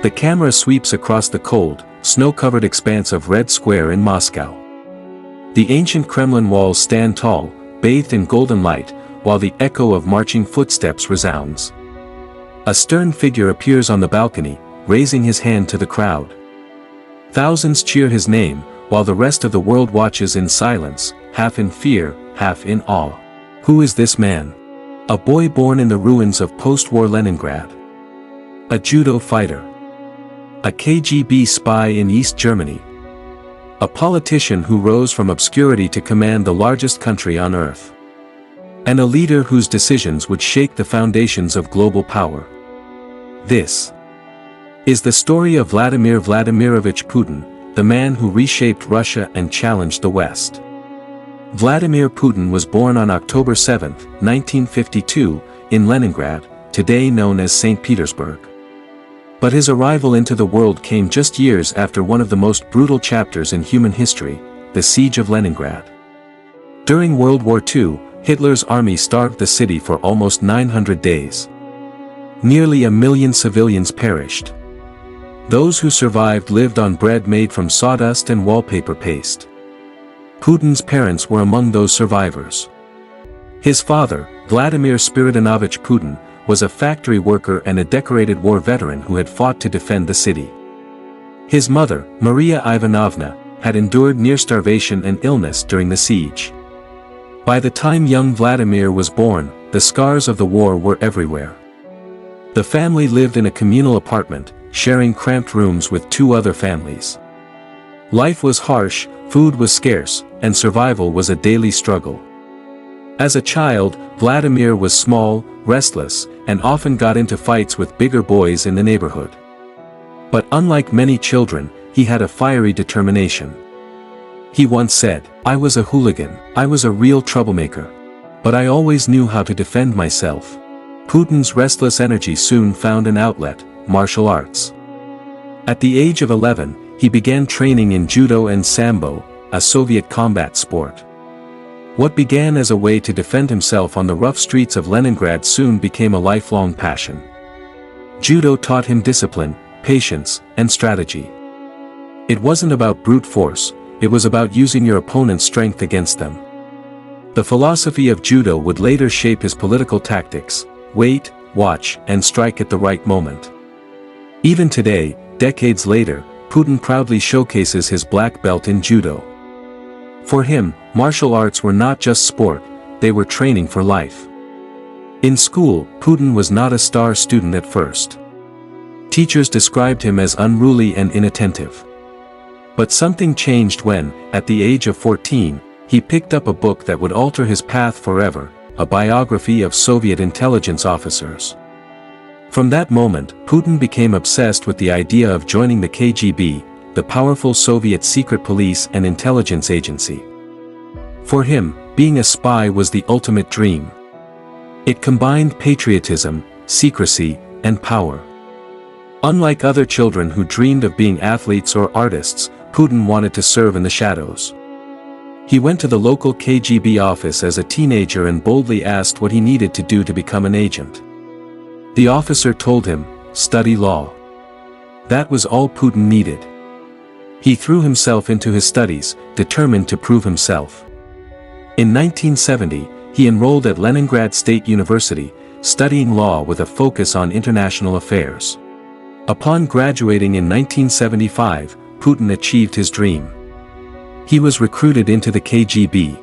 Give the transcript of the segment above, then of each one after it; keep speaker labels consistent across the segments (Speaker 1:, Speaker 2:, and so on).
Speaker 1: The camera sweeps across the cold, snow-covered expanse of Red Square in Moscow. The ancient Kremlin walls stand tall, bathed in golden light, while the echo of marching footsteps resounds. A stern figure appears on the balcony, raising his hand to the crowd. Thousands cheer his name, while the rest of the world watches in silence, half in fear, half in awe. Who is this man? A boy born in the ruins of post-war Leningrad. A judo fighter. A KGB spy in East Germany. A politician who rose from obscurity to command the largest country on earth. And a leader whose decisions would shake the foundations of global power. This is the story of Vladimir Vladimirovich Putin, the man who reshaped Russia and challenged the West. Vladimir Putin was born on October 7, 1952, in Leningrad, today known as St. Petersburg. But his arrival into the world came just years after one of the most brutal chapters in human history, the Siege of Leningrad. During World War II, Hitler's army starved the city for almost 900 days. Nearly 1 million civilians perished. Those who survived lived on bread made from sawdust and wallpaper paste. Putin's parents were among those survivors. His father, Vladimir Spiridonovich Putin, was a factory worker and a decorated war veteran who had fought to defend the city. His mother, Maria Ivanovna, had endured near starvation and illness during the siege. By the time young Vladimir was born, the scars of the war were everywhere. The family lived in a communal apartment, sharing cramped rooms with 2 other families. Life was harsh, food was scarce, and survival was a daily struggle. As a child, Vladimir was small, restless, and often got into fights with bigger boys in the neighborhood. But unlike many children, he had a fiery determination. He once said, "I was a hooligan, I was a real troublemaker. But I always knew how to defend myself." Putin's restless energy soon found an outlet: martial arts. At the age of 11, he began training in judo and sambo, a Soviet combat sport. What began as a way to defend himself on the rough streets of Leningrad soon became a lifelong passion. Judo taught him discipline, patience, and strategy. It wasn't about brute force, it was about using your opponent's strength against them. The philosophy of judo would later shape his political tactics: wait, watch, and strike at the right moment. Even today, decades later, Putin proudly showcases his black belt in judo. For him, martial arts were not just sport, they were training for life. In school, Putin was not a star student at first. Teachers described him as unruly and inattentive. But something changed when, at the age of 14, he picked up a book that would alter his path forever, a biography of Soviet intelligence officers. From that moment, Putin became obsessed with the idea of joining the KGB, the powerful Soviet secret police and intelligence agency. For him, being a spy was the ultimate dream. It combined patriotism, secrecy, and power. Unlike other children who dreamed of being athletes or artists, Putin wanted to serve in the shadows. He went to the local KGB office as a teenager and boldly asked what he needed to do to become an agent. The officer told him, "Study law." That was all Putin needed. He threw himself into his studies, determined to prove himself. In 1970, he enrolled at Leningrad State University, studying law with a focus on international affairs. Upon graduating in 1975, Putin achieved his dream. He was recruited into the KGB.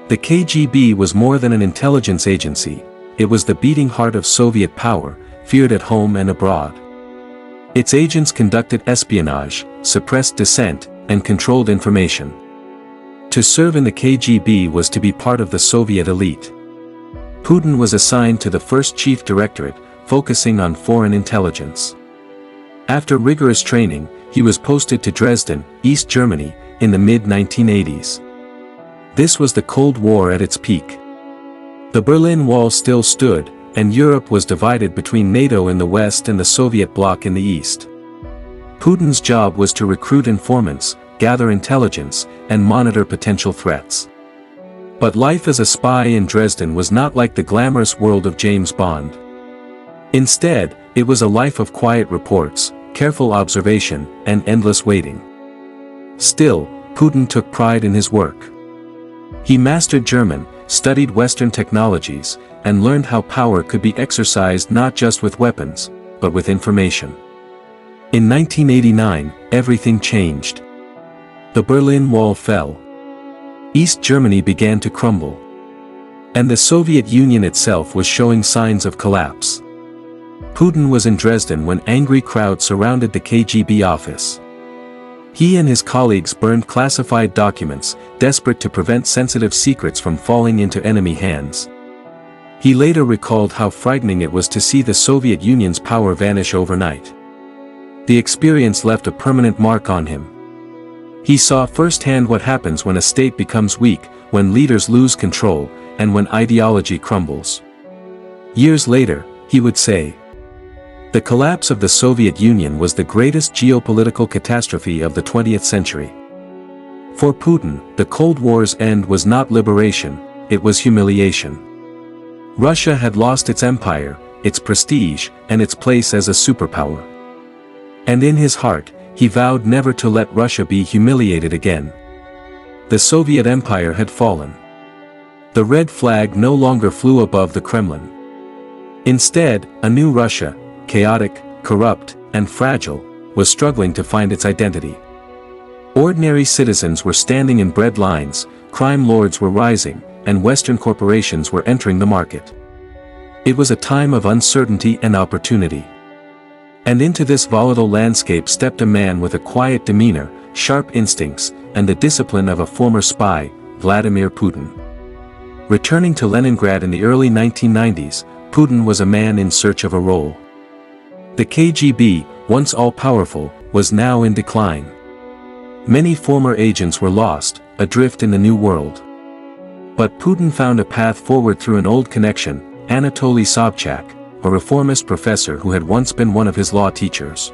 Speaker 1: The KGB was more than an intelligence agency, it was the beating heart of Soviet power, feared at home and abroad. Its agents conducted espionage, suppressed dissent, and controlled information. To serve in the KGB was to be part of the Soviet elite. Putin was assigned to the first chief directorate, focusing on foreign intelligence. After rigorous training, he was posted to Dresden, East Germany, in the mid-1980s. This was the Cold War at its peak. The Berlin Wall still stood, and Europe was divided between NATO in the West and the Soviet bloc in the East. Putin's job was to recruit informants, gather intelligence, and monitor potential threats. But life as a spy in Dresden was not like the glamorous world of James Bond. Instead, it was a life of quiet reports, careful observation, and endless waiting. Still, Putin took pride in his work. He mastered German, studied Western technologies, and learned how power could be exercised not just with weapons, but with information. In 1989, everything changed. The Berlin Wall fell. East Germany began to crumble. And the Soviet Union itself was showing signs of collapse. Putin was in Dresden when angry crowds surrounded the KGB office. He and his colleagues burned classified documents, desperate to prevent sensitive secrets from falling into enemy hands. He later recalled how frightening it was to see the Soviet Union's power vanish overnight. The experience left a permanent mark on him. He saw firsthand what happens when a state becomes weak, when leaders lose control, and when ideology crumbles. Years later, he would say, "The collapse of the Soviet Union was the greatest geopolitical catastrophe of the 20th century." For Putin, the Cold War's end was not liberation, it was humiliation. Russia had lost its empire, its prestige, and its place as a superpower. And in his heart, he vowed never to let Russia be humiliated again. The Soviet Empire had fallen. The red flag no longer flew above the Kremlin. Instead, a new Russia, chaotic, corrupt, and fragile, was struggling to find its identity. Ordinary citizens were standing in bread lines, crime lords were rising, and Western corporations were entering the market. It was a time of uncertainty and opportunity. And into this volatile landscape stepped a man with a quiet demeanor, sharp instincts, and the discipline of a former spy, Vladimir Putin. Returning to Leningrad in the early 1990s, Putin was a man in search of a role. The KGB, once all-powerful, was now in decline. Many former agents were lost, adrift in the new world. But Putin found a path forward through an old connection, Anatoly Sobchak, a reformist professor who had once been one of his law teachers.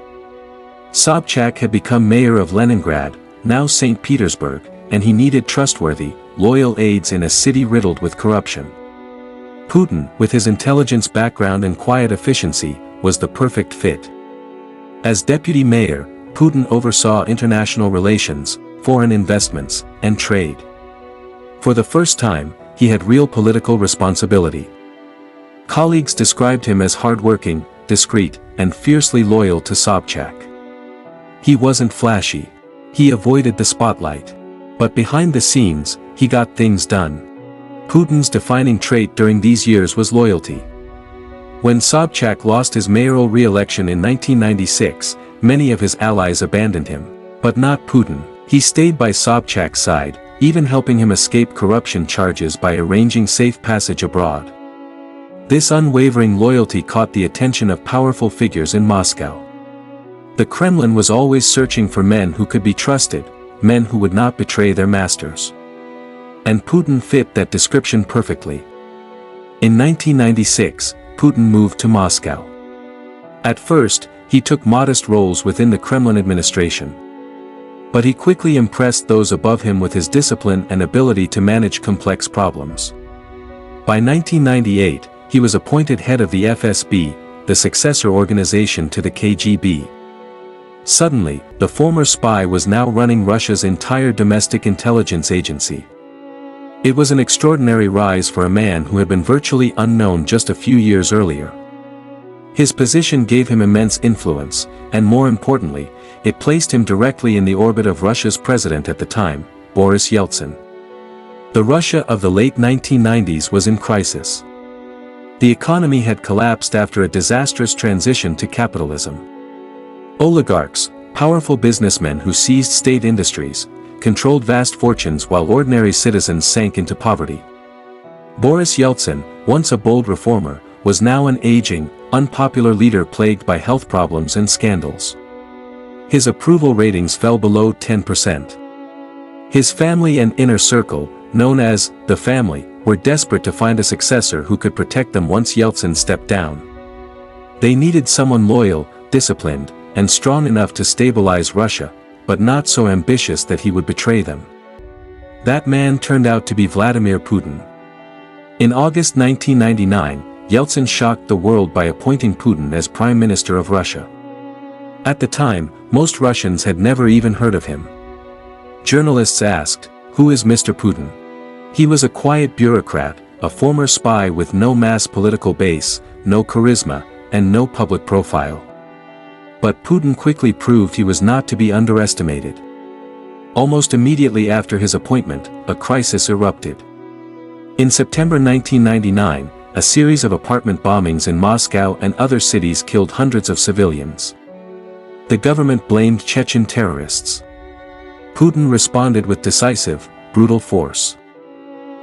Speaker 1: Sobchak had become mayor of Leningrad, now St. Petersburg, and he needed trustworthy, loyal aides in a city riddled with corruption. Putin, with his intelligence background and quiet efficiency, was the perfect fit. As deputy mayor, Putin oversaw international relations, foreign investments, and trade. For the first time, he had real political responsibility. Colleagues described him as hardworking, discreet, and fiercely loyal to Sobchak. He wasn't flashy. He avoided the spotlight. But behind the scenes, he got things done. Putin's defining trait during these years was loyalty. When Sobchak lost his mayoral re-election in 1996, many of his allies abandoned him. But not Putin. He stayed by Sobchak's side, even helping him escape corruption charges by arranging safe passage abroad. This unwavering loyalty caught the attention of powerful figures in Moscow. The Kremlin was always searching for men who could be trusted, men who would not betray their masters. And Putin fit that description perfectly. In 1996, Putin moved to Moscow. At first, he took modest roles within the Kremlin administration. But he quickly impressed those above him with his discipline and ability to manage complex problems. By 1998, he was appointed head of the FSB, the successor organization to the KGB. Suddenly, the former spy was now running Russia's entire domestic intelligence agency. It was an extraordinary rise for a man who had been virtually unknown just a few years earlier. His position gave him immense influence, and more importantly, it placed him directly in the orbit of Russia's president at the time, Boris Yeltsin. The Russia of the late 1990s was in crisis. The economy had collapsed after a disastrous transition to capitalism. Oligarchs, powerful businessmen who seized state industries, controlled vast fortunes while ordinary citizens sank into poverty. Boris Yeltsin, once a bold reformer, was now an aging, unpopular leader plagued by health problems and scandals. His approval ratings fell below 10%. His family and inner circle, known as the family, were desperate to find a successor who could protect them once Yeltsin stepped down. They needed someone loyal, disciplined, and strong enough to stabilize Russia, but not so ambitious that he would betray them. That man turned out to be Vladimir Putin. In August 1999, Yeltsin shocked the world by appointing Putin as Prime Minister of Russia. At the time, most Russians had never even heard of him. Journalists asked, "Who is Mr. Putin?" He was a quiet bureaucrat, a former spy with no mass political base, no charisma, and no public profile. But Putin quickly proved he was not to be underestimated. Almost immediately after his appointment, a crisis erupted. In September 1999, a series of apartment bombings in Moscow and other cities killed hundreds of civilians. The government blamed Chechen terrorists. Putin responded with decisive, brutal force.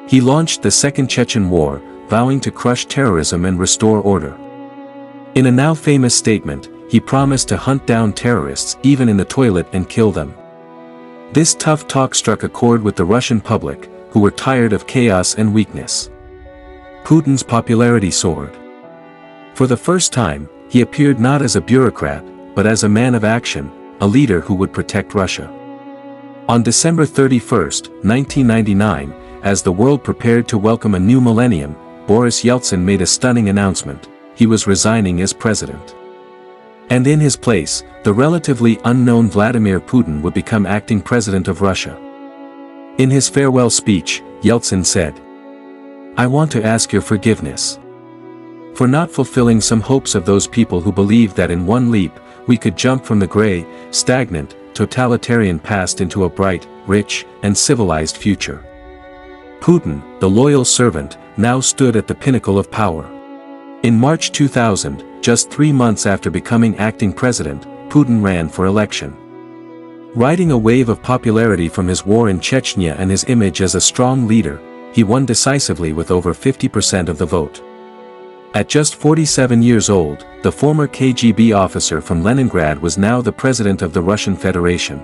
Speaker 1: He launched the Second Chechen War, vowing to crush terrorism and restore order. In a now famous statement, he promised to hunt down terrorists even in the toilet and kill them. This tough talk struck a chord with the Russian public, who were tired of chaos and weakness. Putin's popularity soared. For the first time, he appeared not as a bureaucrat, but as a man of action, a leader who would protect Russia. On December 31, 1999, as the world prepared to welcome a new millennium, Boris Yeltsin made a stunning announcement: he was resigning as president. And in his place, the relatively unknown Vladimir Putin would become acting president of Russia. In his farewell speech, Yeltsin said, "I want to ask your forgiveness for not fulfilling some hopes of those people who believed that in one leap, we could jump from the gray, stagnant, totalitarian past into a bright, rich, and civilized future." Putin, the loyal servant, now stood at the pinnacle of power. In March 2000, just 3 months after becoming acting president, Putin ran for election. Riding a wave of popularity from his war in Chechnya and his image as a strong leader, he won decisively with over 50% of the vote. At just 47 years old, the former KGB officer from Leningrad was now the president of the Russian Federation.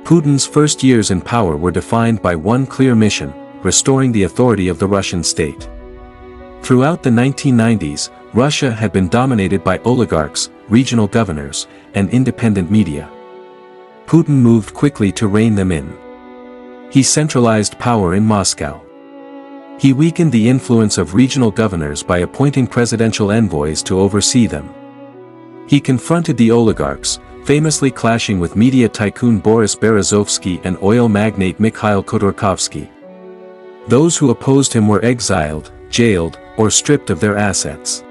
Speaker 1: Putin's first years in power were defined by one clear mission: restoring the authority of the Russian state. Throughout the 1990s, Russia had been dominated by oligarchs, regional governors, and independent media. Putin moved quickly to rein them in. He centralized power in Moscow. He weakened the influence of regional governors by appointing presidential envoys to oversee them. He confronted the oligarchs, famously clashing with media tycoon Boris Berezovsky and oil magnate Mikhail Khodorkovsky. Those who opposed him were exiled, jailed, or stripped of their assets.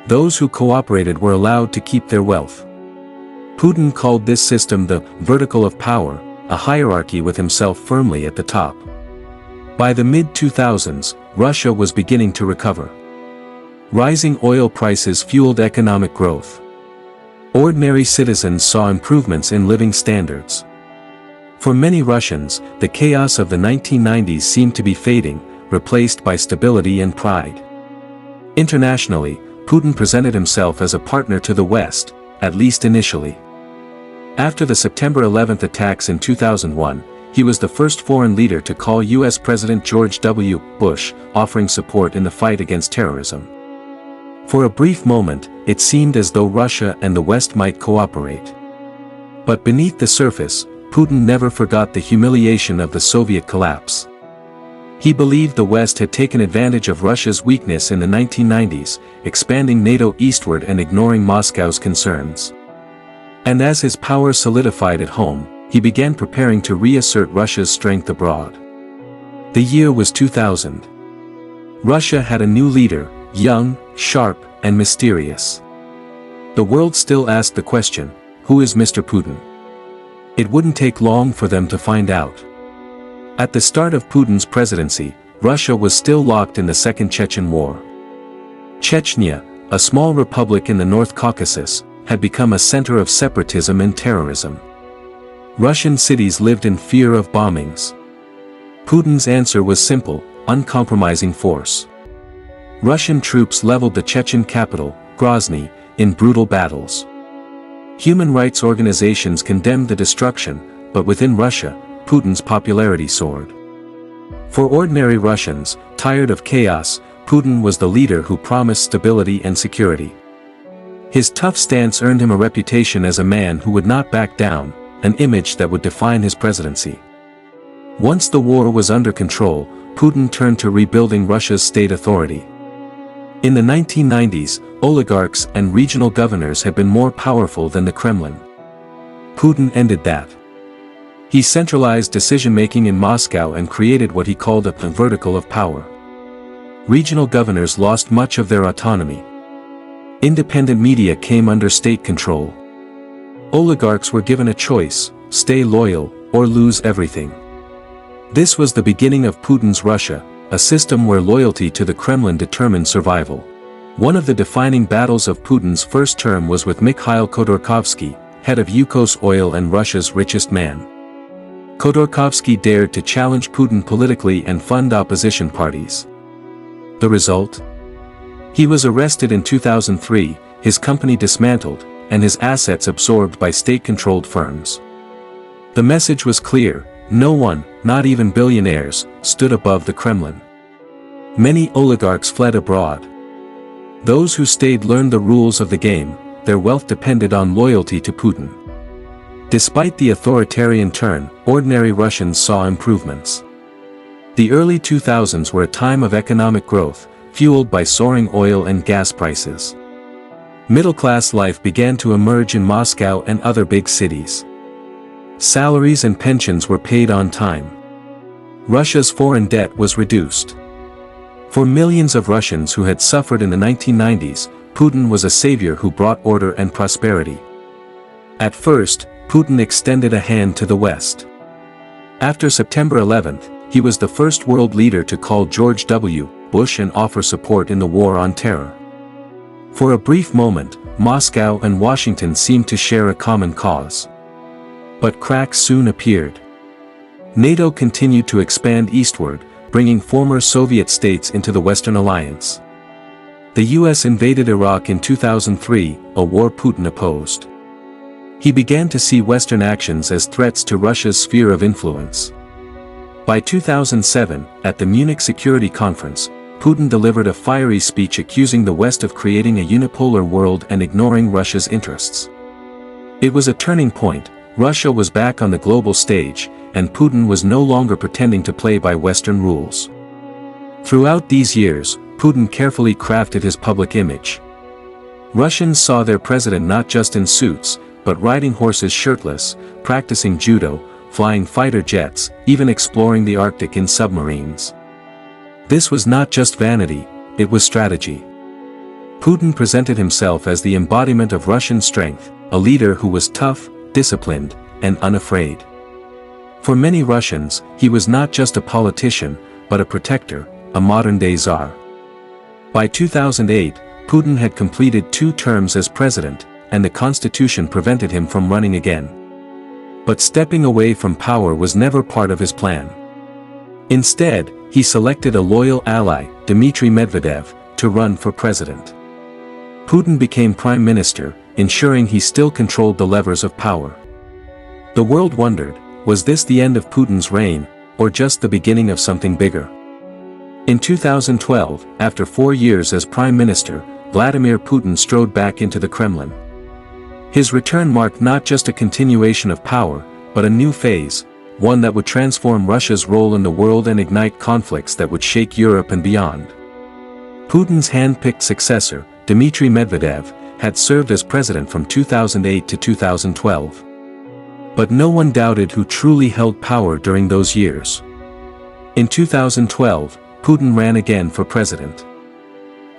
Speaker 1: Those who cooperated were allowed to keep their wealth. Putin called this system the vertical of power, a hierarchy with himself firmly at the top. By the mid-2000s, Russia was beginning to recover. Rising oil prices fueled economic growth. Ordinary citizens saw improvements in living standards. For many Russians, the chaos of the 1990s seemed to be fading, replaced by stability and pride. Internationally, Putin presented himself as a partner to the West, at least initially. After the September 11 attacks in 2001, he was the first foreign leader to call U.S. President George W. Bush, offering support in the fight against terrorism. For a brief moment, it seemed as though Russia and the West might cooperate. But beneath the surface, Putin never forgot the humiliation of the Soviet collapse. He believed the West had taken advantage of Russia's weakness in the 1990s, expanding NATO eastward and ignoring Moscow's concerns. And as his power solidified at home, he began preparing to reassert Russia's strength abroad. The year was 2000. Russia had a new leader, young, sharp, and mysterious. The world still asked the question, who is Mr. Putin? It wouldn't take long for them to find out. At the start of Putin's presidency, Russia was still locked in the Second Chechen War. Chechnya, a small republic in the North Caucasus, had become a center of separatism and terrorism. Russian cities lived in fear of bombings. Putin's answer was simple: uncompromising force. Russian troops leveled the Chechen capital, Grozny, in brutal battles. Human rights organizations condemned the destruction, but within Russia, Putin's popularity soared. For ordinary Russians, tired of chaos, Putin was the leader who promised stability and security. His tough stance earned him a reputation as a man who would not back down, an image that would define his presidency. Once the war was under control, Putin turned to rebuilding Russia's state authority. In the 1990s, oligarchs and regional governors had been more powerful than the Kremlin. Putin ended that. He centralized decision-making in Moscow and created what he called a vertical of power. Regional governors lost much of their autonomy. Independent media came under state control. Oligarchs were given a choice: stay loyal, or lose everything. This was the beginning of Putin's Russia, a system where loyalty to the Kremlin determined survival. One of the defining battles of Putin's first term was with Mikhail Khodorkovsky, head of Yukos Oil and Russia's richest man. Khodorkovsky dared to challenge Putin politically and fund opposition parties. The result? He was arrested in 2003, his company dismantled, and his assets absorbed by state-controlled firms. The message was clear: no one, not even billionaires, stood above the Kremlin. Many oligarchs fled abroad. Those who stayed learned the rules of the game. Their wealth depended on loyalty to Putin. Despite the authoritarian turn, ordinary Russians saw improvements. The early 2000s were a time of economic growth, fueled by soaring oil and gas prices. Middle-class life began to emerge in Moscow and other big cities. Salaries and pensions were paid on time. Russia's foreign debt was reduced. For millions of Russians who had suffered in the 1990s, Putin was a savior who brought order and prosperity. At first, Putin extended a hand to the West. After September 11th, he was the first world leader to call George W. Bush and offer support in the war on terror. For a brief moment, Moscow and Washington seemed to share a common cause. But cracks soon appeared. NATO continued to expand eastward, bringing former Soviet states into the Western Alliance. The US invaded Iraq in 2003, a war Putin opposed. He began to see Western actions as threats to Russia's sphere of influence. By 2007, at the Munich Security Conference, Putin delivered a fiery speech accusing the West of creating a unipolar world and ignoring Russia's interests. It was a turning point. Russia was back on the global stage, and Putin was no longer pretending to play by Western rules. Throughout these years, Putin carefully crafted his public image. Russians saw their president not just in suits, but riding horses shirtless, practicing judo, flying fighter jets, even exploring the Arctic in submarines. This was not just vanity, it was strategy. Putin presented himself as the embodiment of Russian strength, a leader who was tough, disciplined, and unafraid. For many Russians, he was not just a politician, but a protector, a modern-day czar. By 2008, Putin had completed 2 terms as president, and the constitution prevented him from running again. But stepping away from power was never part of his plan. Instead, he selected a loyal ally, Dmitry Medvedev, to run for president. Putin became prime minister, ensuring he still controlled the levers of power. The world wondered, was this the end of Putin's reign, or just the beginning of something bigger? In 2012, after 4 years as prime minister, Vladimir Putin strode back into the Kremlin. His return marked not just a continuation of power, but a new phase, one that would transform Russia's role in the world and ignite conflicts that would shake Europe and beyond. Putin's hand-picked successor, Dmitry Medvedev, had served as president from 2008 to 2012. But no one doubted who truly held power during those years. In 2012, Putin ran again for president.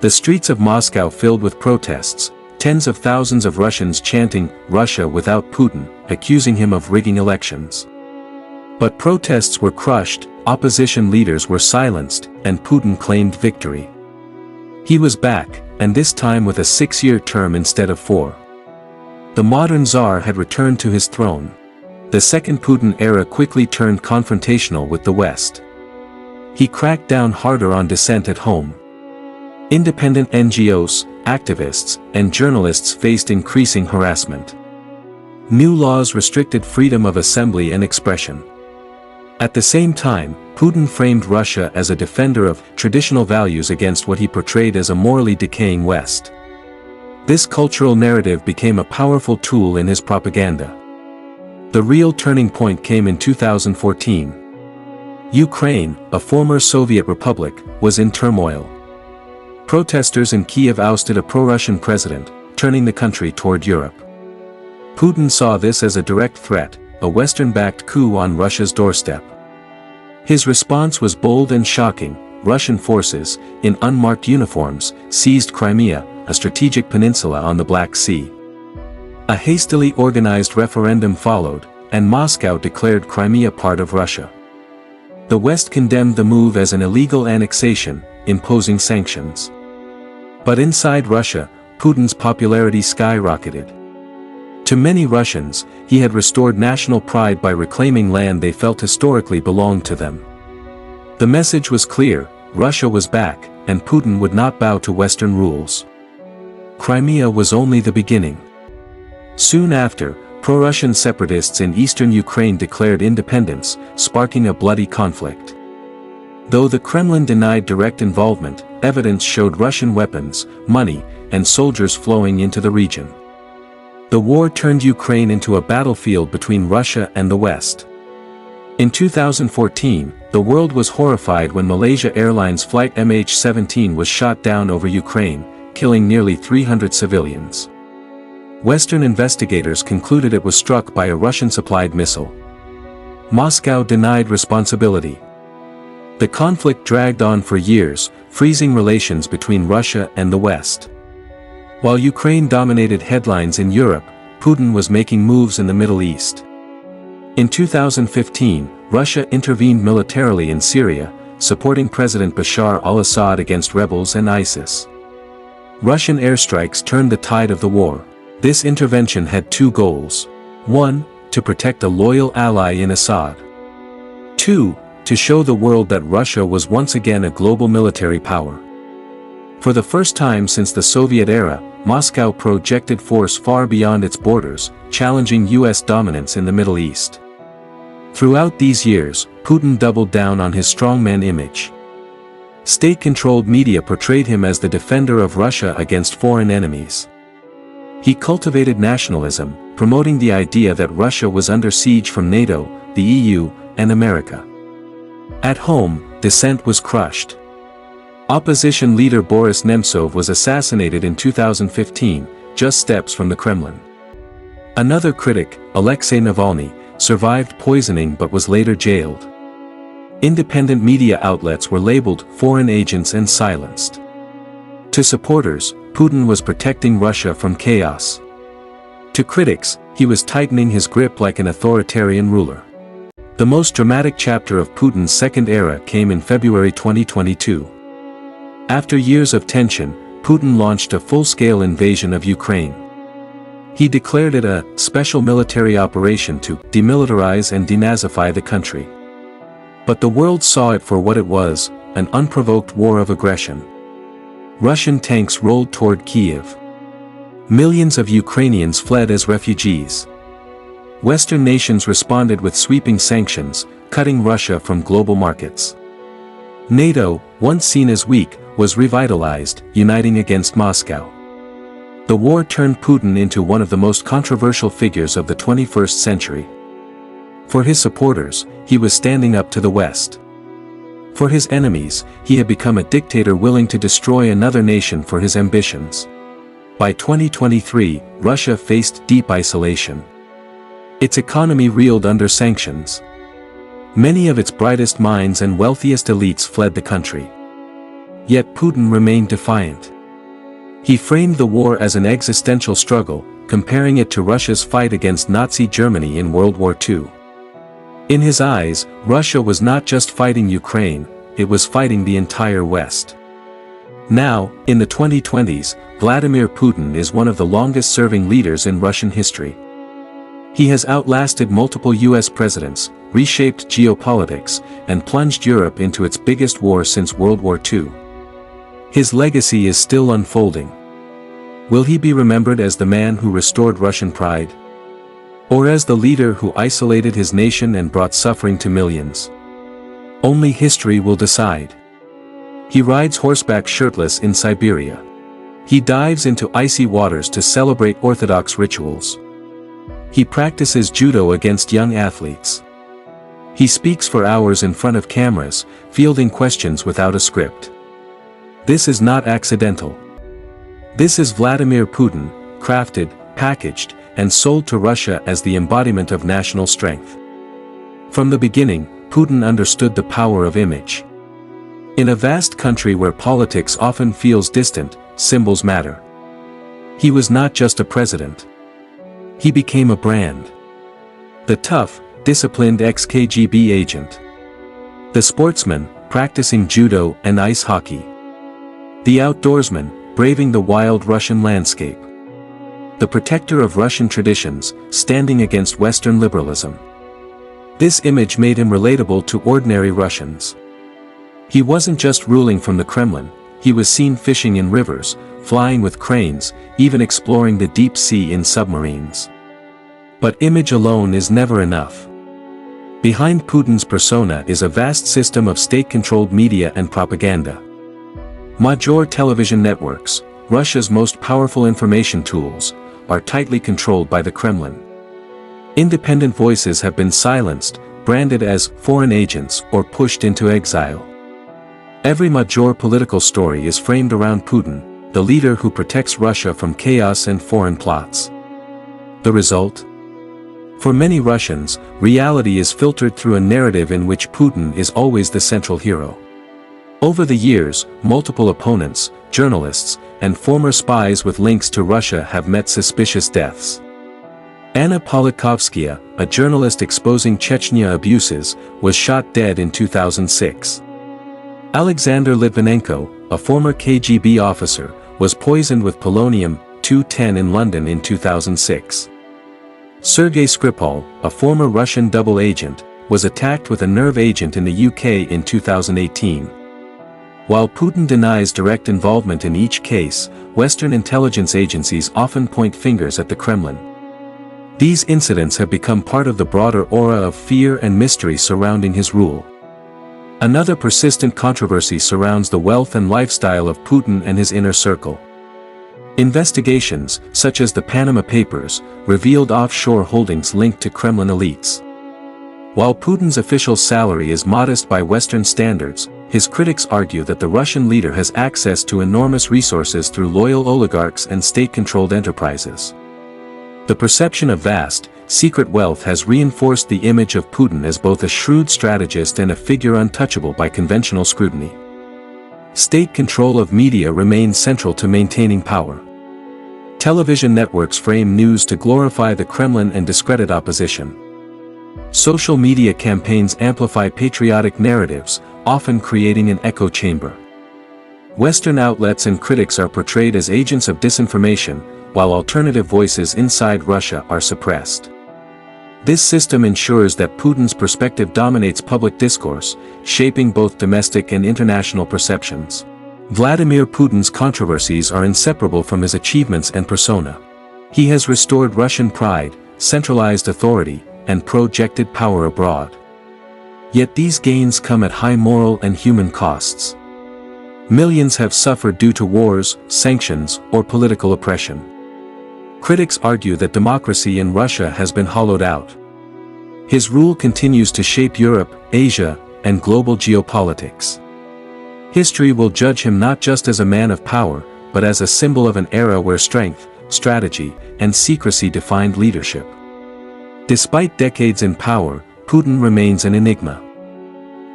Speaker 1: The streets of Moscow filled with protests, tens of thousands of Russians chanting, "Russia without Putin," accusing him of rigging elections. But protests were crushed, opposition leaders were silenced, and Putin claimed victory. He was back, and this time with a 6-year term instead of 4. The modern Tsar had returned to his throne. The second Putin era quickly turned confrontational with the West. He cracked down harder on dissent at home. Independent NGOs, activists, and journalists faced increasing harassment. New laws restricted freedom of assembly and expression. At the same time, Putin framed Russia as a defender of traditional values against what he portrayed as a morally decaying West. This cultural narrative became a powerful tool in his propaganda. The real turning point came in 2014. Ukraine, a former Soviet republic, was in turmoil. Protesters in Kiev ousted a pro-Russian president, turning the country toward Europe. Putin saw this as a direct threat, a Western-backed coup on Russia's doorstep. His response was bold and shocking. Russian forces, in unmarked uniforms, seized Crimea, a strategic peninsula on the Black Sea. A hastily organized referendum followed, and Moscow declared Crimea part of Russia. The West condemned the move as an illegal annexation, imposing sanctions. But inside Russia, Putin's popularity skyrocketed. To many Russians, he had restored national pride by reclaiming land they felt historically belonged to them. The message was clear: Russia was back, and Putin would not bow to Western rules. Crimea was only the beginning. Soon after, pro-Russian separatists in eastern Ukraine declared independence, sparking a bloody conflict. Though the Kremlin denied direct involvement, evidence showed Russian weapons, money, and soldiers flowing into the region. The war turned Ukraine into a battlefield between Russia and the West. In 2014, the world was horrified when Malaysia Airlines flight MH17 was shot down over Ukraine, killing nearly 300 civilians. Western investigators concluded it was struck by a Russian-supplied missile. Moscow denied responsibility. The conflict dragged on for years, freezing relations between Russia and the West. While Ukraine dominated headlines in Europe, Putin was making moves in the Middle East. In 2015, Russia intervened militarily in Syria, supporting President Bashar al-Assad against rebels and ISIS. Russian airstrikes turned the tide of the war. This intervention had two goals. 1. To protect a loyal ally in Assad. 2. To show the world that Russia was once again a global military power. For the first time since the Soviet era, Moscow projected force far beyond its borders, challenging U.S. dominance in the Middle East. Throughout these years, Putin doubled down on his strongman image. State-controlled media portrayed him as the defender of Russia against foreign enemies. He cultivated nationalism, promoting the idea that Russia was under siege from NATO, the EU, and America. At home, dissent was crushed. Opposition leader Boris Nemtsov was assassinated in 2015, just steps from the Kremlin. Another critic, Alexei Navalny, survived poisoning but was later jailed. Independent media outlets were labeled foreign agents and silenced. To supporters, Putin was protecting Russia from chaos. To critics, he was tightening his grip like an authoritarian ruler. The most dramatic chapter of Putin's second era came in February 2022. After years of tension, Putin launched a full-scale invasion of Ukraine. He declared it a special military operation to demilitarize and denazify the country. But the world saw it for what it was, an unprovoked war of aggression. Russian tanks rolled toward Kiev. Millions of Ukrainians fled as refugees. Western nations responded with sweeping sanctions, cutting Russia from global markets. NATO, once seen as weak, was revitalized, uniting against Moscow. The war turned Putin into one of the most controversial figures of the 21st century. For his supporters, he was standing up to the West. For his enemies, he had become a dictator willing to destroy another nation for his ambitions. By 2023, Russia faced deep isolation. Its economy reeled under sanctions. Many of its brightest minds and wealthiest elites fled the country. Yet Putin remained defiant. He framed the war as an existential struggle, comparing it to Russia's fight against Nazi Germany in World War II. In his eyes, Russia was not just fighting Ukraine, it was fighting the entire West. Now, in the 2020s, Vladimir Putin is one of the longest-serving leaders in Russian history. He has outlasted multiple US presidents, reshaped geopolitics, and plunged Europe into its biggest war since World War II. His legacy is still unfolding. Will he be remembered as the man who restored Russian pride? Or as the leader who isolated his nation and brought suffering to millions? Only history will decide. He rides horseback shirtless in Siberia. He dives into icy waters to celebrate Orthodox rituals. He practices judo against young athletes. He speaks for hours in front of cameras, fielding questions without a script. This is not accidental. This is Vladimir Putin, crafted, packaged, and sold to Russia as the embodiment of national strength. From the beginning, Putin understood the power of image. In a vast country where politics often feels distant, symbols matter. He was not just a president. He became a brand. The tough, disciplined ex-KGB agent. The sportsman, practicing judo and ice hockey. The outdoorsman, braving the wild Russian landscape. The protector of Russian traditions, standing against Western liberalism. This image made him relatable to ordinary Russians. He wasn't just ruling from the Kremlin, he was seen fishing in rivers, flying with cranes, even exploring the deep sea in submarines. But image alone is never enough. Behind Putin's persona is a vast system of state-controlled media and propaganda. Major television networks, Russia's most powerful information tools, are tightly controlled by the Kremlin. Independent voices have been silenced, branded as foreign agents or pushed into exile. Every major political story is framed around Putin, the leader who protects Russia from chaos and foreign plots. The result? For many Russians, reality is filtered through a narrative in which Putin is always the central hero. Over the years, multiple opponents, journalists, and former spies with links to Russia have met suspicious deaths. Anna Politkovskaya, a journalist exposing Chechnya abuses, was shot dead in 2006. Alexander Litvinenko, a former KGB officer, was poisoned with polonium-210 in London in 2006. Sergei Skripal, a former Russian double agent, was attacked with a nerve agent in the UK in 2018. While Putin denies direct involvement in each case, Western intelligence agencies often point fingers at the Kremlin. These incidents have become part of the broader aura of fear and mystery surrounding his rule. Another persistent controversy surrounds the wealth and lifestyle of Putin and his inner circle. Investigations, such as the Panama Papers, revealed offshore holdings linked to Kremlin elites. While Putin's official salary is modest by Western standards, his critics argue that the Russian leader has access to enormous resources through loyal oligarchs and state-controlled enterprises. The perception of vast, secret wealth has reinforced the image of Putin as both a shrewd strategist and a figure untouchable by conventional scrutiny. State control of media remains central to maintaining power. Television networks frame news to glorify the Kremlin and discredit opposition. Social media campaigns amplify patriotic narratives, often creating an echo chamber. Western outlets and critics are portrayed as agents of disinformation, while alternative voices inside Russia are suppressed. This system ensures that Putin's perspective dominates public discourse, shaping both domestic and international perceptions. Vladimir Putin's controversies are inseparable from his achievements and persona. He has restored Russian pride, centralized authority, and projected power abroad. Yet these gains come at high moral and human costs. Millions have suffered due to wars, sanctions, or political oppression. Critics argue that democracy in Russia has been hollowed out. His rule continues to shape Europe, Asia, and global geopolitics. History will judge him not just as a man of power, but as a symbol of an era where strength, strategy, and secrecy defined leadership. Despite decades in power, Putin remains an enigma.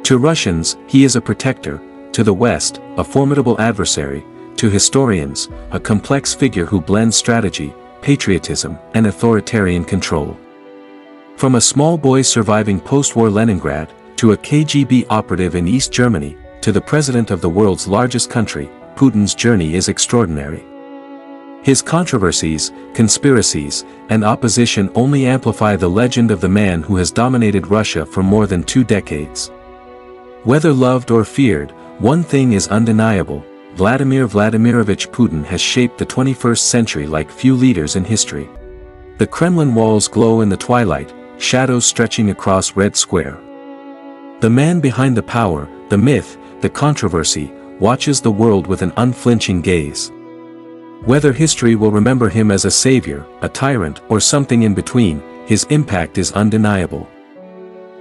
Speaker 1: To Russians, he is a protector, to the West, a formidable adversary, to historians, a complex figure who blends strategy, patriotism, and authoritarian control. From a small boy surviving post-war Leningrad, to a KGB operative in East Germany, to the president of the world's largest country, Putin's journey is extraordinary. His controversies, conspiracies, and opposition only amplify the legend of the man who has dominated Russia for more than 2 decades. Whether loved or feared, one thing is undeniable: Vladimir Vladimirovich Putin has shaped the 21st century like few leaders in history. The Kremlin walls glow in the twilight, shadows stretching across Red Square. The man behind the power, the myth, the controversy, watches the world with an unflinching gaze. Whether history will remember him as a savior, a tyrant, or something in between, his impact is undeniable.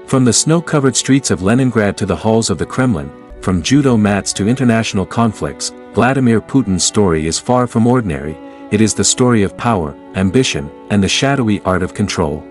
Speaker 1: From the snow-covered streets of Leningrad to the halls of the Kremlin, From judo mats to international conflicts, Vladimir Putin's story is far from ordinary. It is the story of power, ambition, and the shadowy art of control.